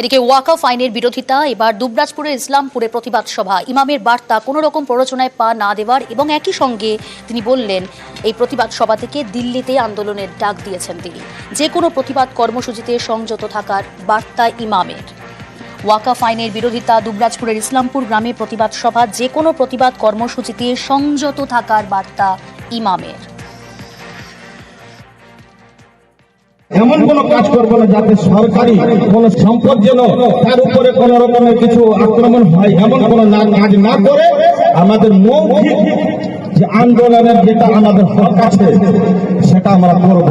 এদিকে ওয়াকফ আইনের বিরোধিতা, এবার দুবরাজপুরের ইসলামপুরে প্রতিবাদ সভা। ইমামের বার্তা কোনো রকম প্ররোচনায় পা না দেওয়ার এবং একই সঙ্গে তিনি বললেন এই প্রতিবাদ সভা থেকে দিল্লিতে আন্দোলনের ডাক দিয়েছেন তিনি। যে কোনো প্রতিবাদ কর্মসূচিতে সংযত থাকার বার্তা ইমামের। ওয়াকফ আইনের বিরোধিতা, দুবরাজপুরের ইসলামপুর গ্রামে প্রতিবাদ সভা। যে কোনো প্রতিবাদ কর্মসূচিতে সংযত থাকার বার্তা ইমামের। এমন কোন কাজ করবো না যাতে সরকারি কোন সম্পদ যেন তার উপরে কোন রকমের কিছু আক্রমণ হয়, এমন কোন কাজ না করে আমাদের মৌখিক যে আন্দোলনের যেটা আমাদের হক আছে সেটা আমরা করব।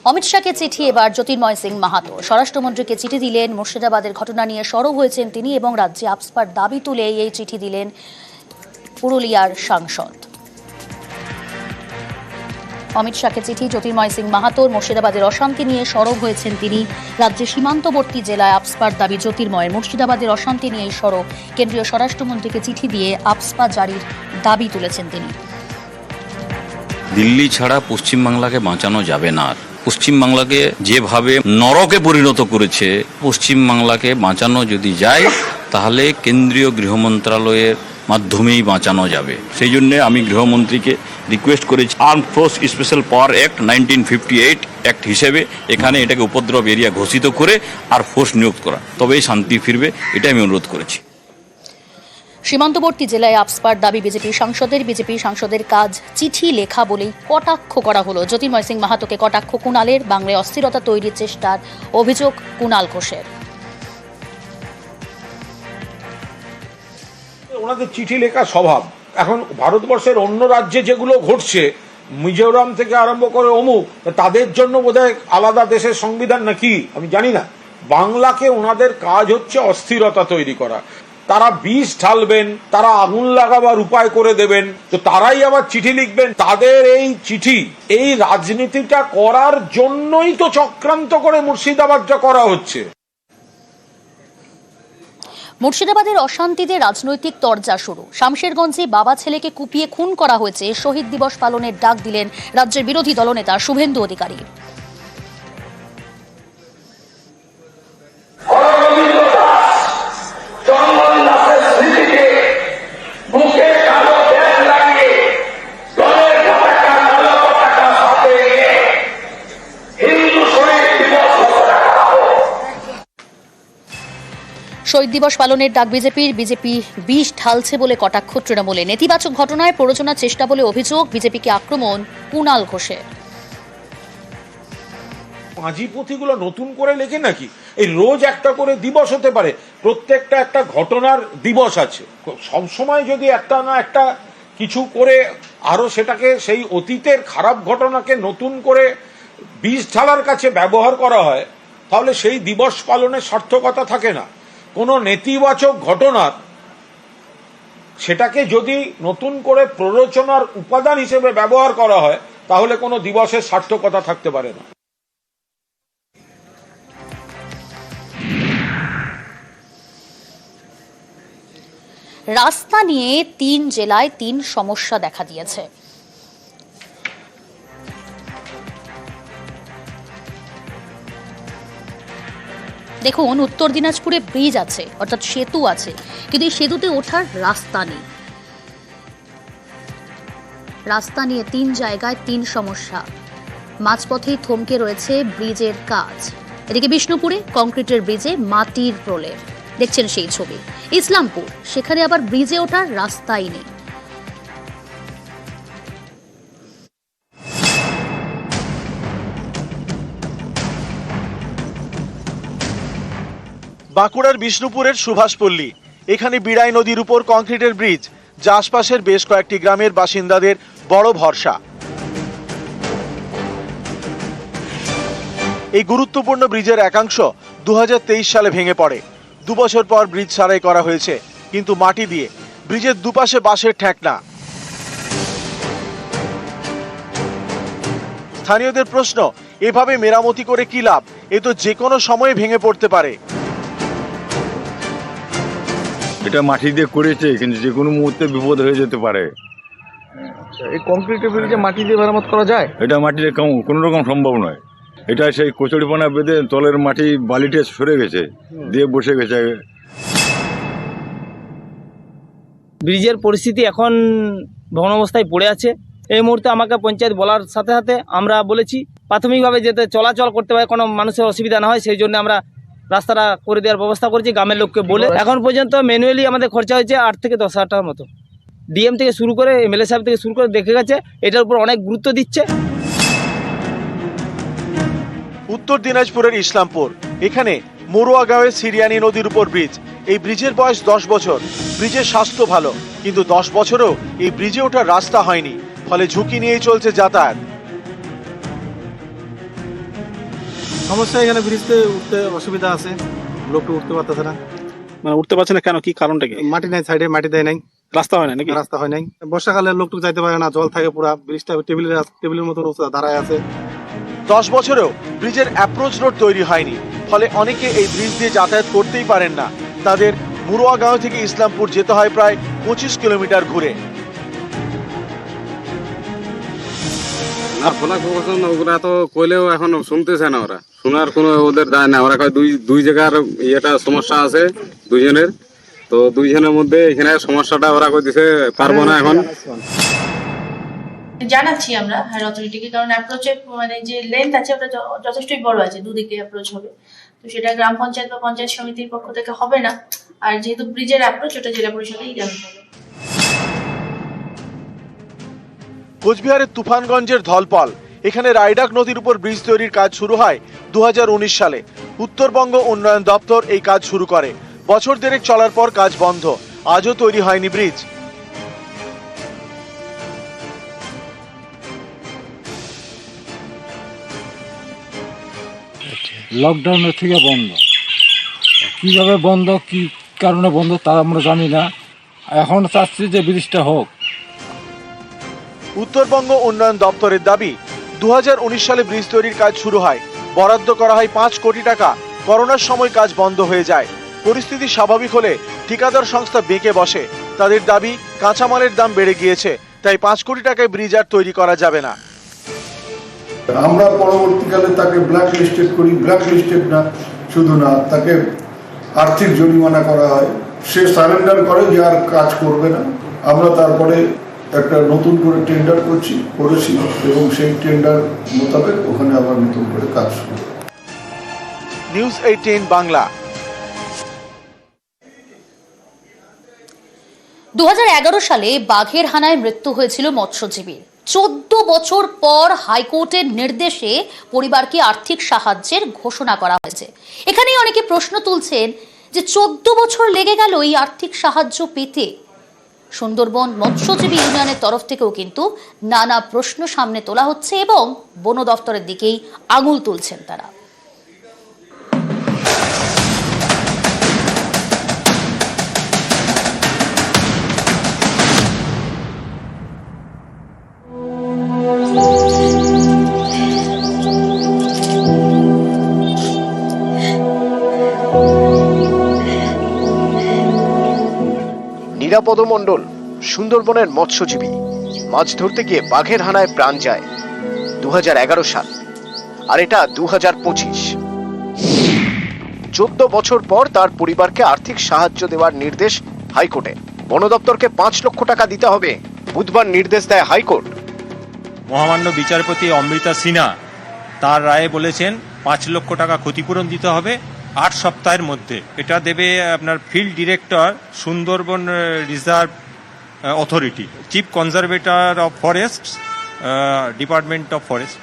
অমিত শাহকে চিঠি এবার জ্যোতির্ময় সিং মাহাতো। স্বরাষ্ট্রমন্ত্রীকে চিঠি দিলেন। মুর্শিদাবাদের ঘটনা নিয়ে সরব হয়েছেন তিনি এবং রাজ্যে আপসপার দাবি তুলে এই চিঠি দিলেন পুরুলিয়ার সাংসদ। অমিত শাহকে চিঠি জ্যোতির্ময় সিং মাহাতোর। মুর্শিদাবাদের অশান্তি নিয়ে সরব হয়েছেন তিনি। রাজ্যে সীমান্তবর্তী জেলায় আপসপার দাবি জ্যোতির্ময়ের। মুর্শিদাবাদের অশান্তি নিয়েই সরব। কেন্দ্রীয় স্বরাষ্ট্রমন্ত্রীকে চিঠি দিয়ে আপসপা জারির দাবি তুলেছেন তিনি। দিল্লি ছাড়া পশ্চিমবাংলাকে বাঁচানো যাবে না। পশ্চিমবাংলাকে যেভাবে নরকে পরিণত করেছে, পশ্চিমবাংলাকে বাঁচানো যদি যায় তাহলে কেন্দ্রীয় গৃহ মন্ত্রণালয়ের মাধ্যমেই বাঁচানো যাবে। সেই জন্য আমি গৃহমন্ত্রীকে রিকোয়েস্ট করেছি আর্ম ফোর্স স্পেশাল পাওয়ার অ্যাক্ট 1958 অ্যাক্ট হিসেবে এখানে এটাকে উপদ্রব এরিয়া ঘোষিত করে আর ফোর্স নিয়োগ করা, তবেই শান্তি ফিরবে, এটা আমি অনুরোধ করেছি। সীমান্তবর্তী জেলায় আপসপার দাবি বিজেপি সাংসদের কাজ চিঠি লেখা বলেই কটাক্ষ করা হলো। জ্যোতির্ময় সিং মাহাতোকে কটাক্ষ কুণালের। বাংলায় অস্থিরতা তৈরির চেষ্টার অভিযোগ কুণাল ঘোষের। ওনাদের চিঠি লেখা স্বভাব। এখন ভারতবর্ষের অন্য রাজ্যে যেগুলো ঘটছে, মিজোরাম থেকে আরম্ভ করে অমুক, তাদের জন্য বোধহয় আলাদা দেশের সংবিধান নাকি আমি জানি না। বাংলাকে ওনাদের কাজ হচ্ছে অস্থিরতা তৈরি করা। তারা বিষ ঢালবেন, তারা আগুন লাগাবার উপায় করে দেবেন, তো তারাই আবার চিঠি লিখবেন। তাদের এই চিঠি, এই রাজনীতিটা করার জন্যই তো চক্রান্ত করে মুর্শিদাবাদটা করা হচ্ছে। মুর্শিদাবাদের অশান্তিতে রাজনৈতিক তরজা শুরু। শামশেরগঞ্জে বাবা ছেলেকে কুপিয়ে খুন করা হয়েছে। শহীদ দিবস পালনের ডাক দিলেন রাজ্যের বিরোধী দলনেতা শুভেন্দু অধিকারী। শহীদ দিবস পালনের ডাক বিজেপি বিষ ঢালছে বলে কটাক্ষ তৃণমূলে। নেতিবাচক ঘটনায় প্ররোচনার চেষ্টা বলে অভিযোগ। বিজেপিকে আক্রমণ কুণাল ঘোষের। পাঁজি পুঁথিগুলো নতুন করে লেখে নাকি? এই রোজ একটা করে দিবস হতে পারে, প্রত্যেকটা একটা ঘটনার দিবস আছে। সবসময় যদি একটা না একটা কিছু করে আরো সেটাকে সেই অতীতের খারাপ ঘটনাকে নতুন করে বিষ ঢালার কাছে ব্যবহার করা হয়, তাহলে সেই দিবস পালনের সার্থকতা থাকে না। কোনো নেতিবাচক ঘটনার সেটাকে যদি নতুন করে প্ররোচনার উপাদান হিসেবে ব্যবহার করা হয়, তাহলে কোনো দিবসের সার্থকতা থাকতে পারে না। রাস্তা নিয়ে 3 জেলায় 3 সমস্যা দেখা দিয়েছে। দেখুন, উত্তর দিনাজপুরে ব্রিজ আছে, অর্থাৎ সেতু আছে, কিন্তু এই সেতুতে ওঠার রাস্তা নেই। রাস্তা নিয়ে 3 জায়গায় 3 সমস্যা। মাঝপথেই থমকে রয়েছে ব্রিজের কাজ। এদিকে বিষ্ণুপুরে কংক্রিটের ব্রিজে মাটির প্রলেপ, দেখছেন সেই ছবি। ইসলামপুর, সেখানে আবার ব্রিজে ওঠার রাস্তাই নেই। বাঁকুড়ার বিষ্ণুপুরের সুভাষপল্লী, এখানে বিড়াই নদীর উপর কংক্রিটের ব্রিজ, যা আশপাশের বেশ কয়েকটি গ্রামের বাসিন্দাদের বড় ভরসা। এই গুরুত্বপূর্ণ ব্রিজের একাংশ 2023 সালে ভেঙে পড়ে। 2 বছর পর ব্রিজ সারাই করা হয়েছে, কিন্তু মাটি দিয়ে। ব্রিজের দুপাশে বাঁশের ঠেকনা। স্থানীয়দের প্রশ্ন, এভাবে মেরামতি করে কি লাভ? এ তো যে কোনো সময়ে ভেঙে পড়তে পারে। এটা মাটি দিয়ে করেছে, কিন্তু যে কোনো মুহূর্তে বিপদ হয়ে যেতে পারে। এই কংক্রিটের ব্রিজে মাটি দিয়ে মেরামত করা যায়? এটা মাটিতে কোনো রকম সম্ভব নয়। এটা সেই কচুরিপানা বেঁধে তলের মাটি বালিটা সরে গেছে, দিয়ে বসে গেছে। ব্রিজের পরিস্থিতি এখন ভগ্ন অবস্থায় পড়ে আছে। এই মুহূর্তে আমাকে পঞ্চায়েত বলার সাথে সাথে আমরা বলেছি প্রাথমিকভাবে যাতে চলাচল করতে পারে, কোনো মানুষের অসুবিধা না হয়, সেই জন্য আমরা রাস্তাটা করে দেওয়ার ব্যবস্থা করেছি গ্রামের লোককে বলে। এখন পর্যন্ত ম্যানুয়ালি আমাদের খরচা হয়েছে 8 থেকে 10 হাজার টাকার মতো। ডিএম থেকে শুরু করে এমএলএ সাহেব থেকে শুরু করে দেখে গেছে, এটার উপর অনেক গুরুত্ব দিচ্ছে। উত্তর দিনাজপুরের ইসলামপুর, এখানে মরুয়াগাঁওয়ে সিরিয়ানি নদীর উপর ব্রিজ। এই ব্রিজের বয়স 10 বছর। ব্রিজের স্বাস্থ্য ভালো, কিন্তু 10 বছরেও এই ব্রিজে ওঠার রাস্তা হয়নি, ফলে ঝুঁকি নিয়েই চলছে যাতায়াত। সমস্যা এখানে ব্রিজতে উঠতে অসুবিধা আছে, লোকটা উঠতে পারতেছে না। মানে উঠতে পারছে না কেন, কি কারণটা কি? মাটি নাই, সাইডে মাটি দেয় নাই, রাস্তা হয় না নাকি? রাস্তা হয় নাই। বর্ষাকালে লোকটুক যাইতে পারে না, জল থাকে পুরা। ব্রিজটা টেবিলের মতো দাঁড়ায় আছে। 10 বছরেও ব্রিজের অ্যাপ্রোচ রোড তৈরি হয়নি, ফলে অনেকে এই ব্রিজ দিয়ে যাতায়াত করতেই পারেন না। তাদের মুরুয়াগাঁও থেকে ইসলামপুর যেতে হয় প্রায় 25 কিলোমিটার ঘুরে। আর ওরা তো কইলেও এখন শুনতেছে না, ওরা শোনার কোনো ওদের দায় না। ওরা কয় দুই জায়গার ইয়েটা সমস্যা আছে দুইজনের, তো দুইজনের মধ্যে এখানে সমস্যাটা ওরা কই দিছে পারবো না এখন। জানাচ্ছি আমরা হায়ার অথরিটিকে, কারণ অ্যাপ্রোচের মানে যে লেন্থ আছে ওটা যথেষ্টই বড় আছে, দুদিকে অ্যাপ্রোচ হবে, তো সেটা গ্রাম পঞ্চায়েত বা পঞ্চায়েত সমিতির পক্ষ থেকে হবে না। আর যেহেতু ব্রিজের অ্যাপ্রোচ, ওটা জেলা পরিষদেই জানাতে হবে। কোচবিহারের তুফানগঞ্জের ধলপল, এখানে রায়ডাক নদীর উপর ব্রিজ তৈরির কাজ শুরু হয় 2019 সালে। উত্তরবঙ্গ উন্নয়ন দপ্তর এই কাজ শুরু করে। বছর দেড়েক চলার পর কাজ বন্ধ, আজও তৈরি হয়নি ব্রিজ। লকডাউনের থেকে বন্ধ, কিভাবে বন্ধ, কি কারণে বন্ধ তা আমরা জানি না। এখন চাচ্ছি যে ব্রিজটা হোক। উত্তরবঙ্গ উন্নয়ন দপ্তরের দাবি 2019 সালে ব্রিজ তৈরির কাজ শুরু হয়, বরাদ্দ করা হয় 5 কোটি টাকা। করোনার সময় কাজ বন্ধ হয়ে যায়। পরিস্থিতি স্বাভাবিক হলে ঠিকাদার সংস্থা বেঁকে বসে। তাদের দাবি কাঁচামালের দাম বেড়ে গিয়েছে, তাই 5 কোটি টাকায় ব্রিজ আর তৈরি করা যাবে না। আমরা পরবর্তীকালে তাকে ব্ল্যাক লিস্টেড করি। ব্ল্যাক লিস্টেড না শুধু না, তাকে আর্থিক জরিমানা করা হয়। সে সারেন্ডার করে যে আর কাজ করবে না। আমরা তারপরে একটা নতুন করে টেন্ডার করেছি এবং সেই টেন্ডার মোতাবেক ওখানে আবার নতুন করে কাজ শুরু। নিউজ 18 বাংলা। 2011 সালে বাঘের হানায় মৃত্যু হয়েছিল মৎস্যজীবীর। 14 বছর পর হাইকোর্টের নির্দেশে পরিবারকে আর্থিক সাহায্যের ঘোষণা করা হয়েছে। এখানেই অনেকে প্রশ্ন তুলছেন যে 14 বছর লেগে গেল এই আর্থিক সাহায্য পেতে। সুন্দরবন মৎস্যজীবী ইউনিয়নের তরফ থেকেও কিন্তু নানা প্রশ্ন সামনে তোলা হচ্ছে এবং বন দফতরের দিকেই আঙুল তুলছেন তারা। নিরাপদ মণ্ডল সুন্দরবনের মৎস্যজীবী, মাছ ধরতে গিয়ে বাঘের হানায় প্রাণ যায়। 2011 সাল, আর এটা 2025। 14 বছর পর তার পরিবারকে আর্থিক সাহায্য দেওয়ার নির্দেশ হাইকোর্টে। বন দপ্তরকে 5 লক্ষ টাকা দিতে হবে, বুধবার নির্দেশ দেয় হাইকোর্ট। মহামান্য বিচারপতি অমৃতা সিনহা তার রায়ে বলেছেন 5 লক্ষ টাকা ক্ষতিপূরণ দিতে হবে 8 সপ্তাহের মধ্যে। এটা দেবে আপনার field director, Sundarban reserve authority, chief conservator of forest, department of forest.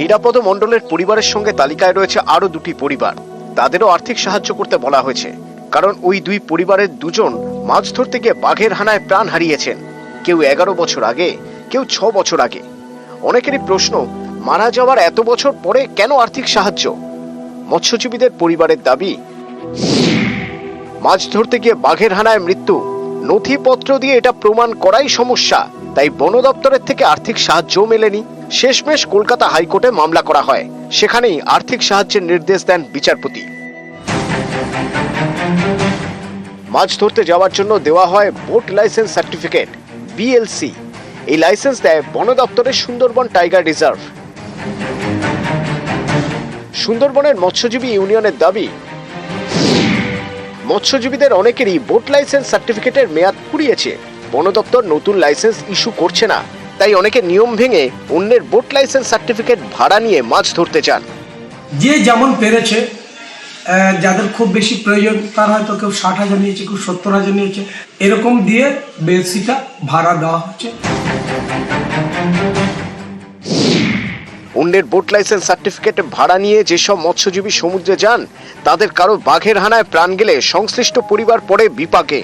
নিরাপদ মণ্ডলের পরিবারের সঙ্গে তালিকায় রয়েছে আরো 2টি পরিবার। তাদেরও আর্থিক সাহায্য করতে বলা হয়েছে, কারণ ওই 2 পরিবারের 2জন মাছ ধরতে গিয়ে বাঘের হানায় প্রাণ হারিয়েছেন। কেউ 11 বছর আগে, কেউ 6 বছর আগে। অনেকেরই প্রশ্ন, মারা যাওয়ার এত বছর পরে কেন আর্থিক সাহায্য? মৎস্যজীবীদের পরিবারের দাবি, মাছ ধরতে গিয়ে বাঘের হানায় মৃত্যু, নথিপত্র দিয়ে এটা প্রমাণ করাই সমস্যা, তাই বন দপ্তরের থেকে আর্থিক সাহায্যও মেলেনি। শেষমেশ কলকাতা হাইকোর্টে মামলা করা হয়, সেখানেই আর্থিক সাহায্যের নির্দেশ দেন বিচারপতি। মাছ ধরতে যাওয়ার জন্য দেওয়া হয় বোট লাইসেন্স সার্টিফিকেট, BLC। এই লাইসেন্স দেয় বন দপ্তরের সুন্দরবন টাইগার রিজার্ভ। সুন্দরবনের মৎস্যজীবী ইউনিয়নের দাবি, মৎস্যজীবীদের অনেকেরই বোট লাইসেন্স সার্টিফিকেটের মেয়াদ ফুরিয়েছে। বন দপ্তর নতুন লাইসেন্স ইস্যু করছে না, তাই অনেকে নিয়ম ভেঙে অন্যের বোট লাইসেন্স সার্টিফিকেট ভাড়া নিয়ে মাছ ধরতে চান। যে যেমন পেরেছে, যাদের খুব বেশি প্রয়োজন তার হয়তো কেউ 60,000 নিয়েছে, কেউ 70,000 নিয়েছে, এরকম দিয়ে বেশিটা ভাড়া দেওয়া হচ্ছে। অন্যের বোট লাইসেন্স সার্টিফিকেট ভাড়া নিয়ে যেসব মৎস্যজীবী সমুদ্রে যান তাদের কারো বাঘের হানায় প্রাণ গেলে সংশ্লিষ্ট পরিবার পড়ে বিপাকে।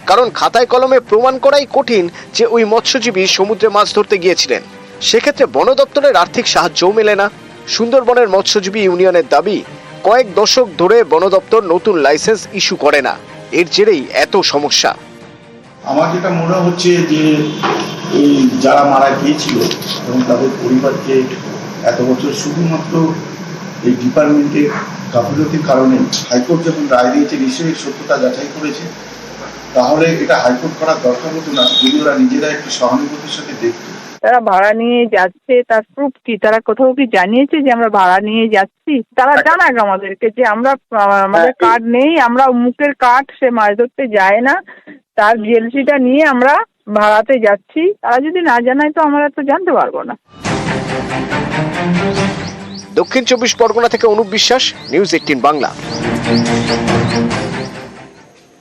কারণ খাতায় কলমে প্রমাণ করাই কঠিন যে ওই মৎস্যজীবী সমুদ্রে মাছ ধরতে গিয়েছিলেন। সেক্ষেত্রে বন দপ্তরের আর্থিক সাহায্যও মেলে না। সুন্দরবনের মৎস্যজীবী ইউনিয়নের দাবি, কয়েক দশক ধরে বন দপ্তর নতুন লাইসেন্স ইস্যু করে না, এর জেরেই এত সমস্যা। আমার যেটা মনে হচ্ছে যে এই যারা মারা গিয়েছিল এবং তাদের পরিবারকে এত বছর শুধুমাত্র এই ডিপার্টমেন্টের গাফিলতির কারণে হাইকোর্ট যখন রায় দিয়েছে, নিশ্চয়ই সত্যতা যাচাই করেছে, তাহলে এটা হাইকোর্ট করার দরকার হতো না যদি ওরা নিজেরা একটু সহানুভূতির সাথে দেখতো। তারা ভাড়া নিয়ে যাচ্ছে, তার প্রুফ কি? তারা কোথাও কি জানিয়েছে যে আমরা ভাড়া নিয়ে যাচ্ছি? তারা জানাক আমাদেরকে যে আমরা, আমাদের কার্ড নেই, আমরা মুখের কার্ড, সে মাছ ধরতে যায় না, তার জিএলসিটা নিয়ে আমরা ভাড়াতে যাচ্ছি। তারা যদি না জানায় তো আমরা তো জানতে পারবো না। দক্ষিণ 24 পরগনা থেকে অনুপ বিশ্বাস, নিউজ 18 বাংলা।